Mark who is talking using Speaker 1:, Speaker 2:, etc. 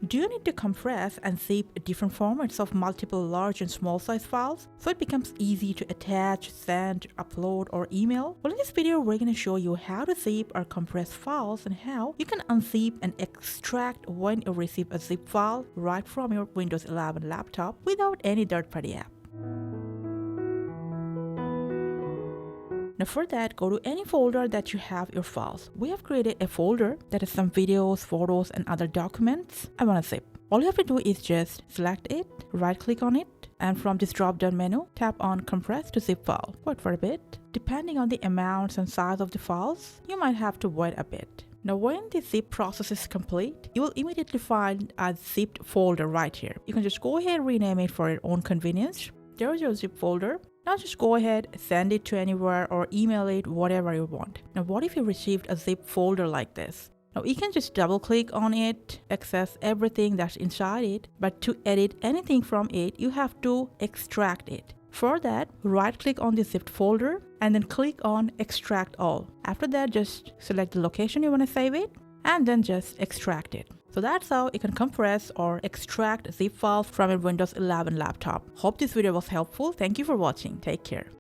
Speaker 1: Do you need to compress and zip different formats of multiple large and small size files so it becomes easy to attach, send, upload, or email? Well, in this video, we're going to show you how to zip or compress files and how you can unzip and extract when you receive a zip file right from your Windows 11 laptop without any third-party app. Now for that, go to any folder that you have your files. We have created a folder that has some videos, photos, and other documents I want to zip. All you have to do is just select it, right click on it, and from this drop down menu, tap on compress to zip file. Wait for a bit. Depending on the amounts and size of the files, you might have to wait a bit. Now when the zip process is complete, you will immediately find a zipped folder right here. You can just go ahead and rename it for your own convenience. There's your zip folder. Now just go ahead, send it to anywhere or email it, whatever you want. Now what if you received a zip folder like this? Now you can just double click on it, access everything that's inside it, but to edit anything from it, you have to extract it. For that, right click on the zipped folder and then click on extract all. After that, just select the location you want to save it and then just extract it. So that's how you can compress or extract zip files from your Windows 11 laptop. Hope this video was helpful. Thank you for watching. Take care.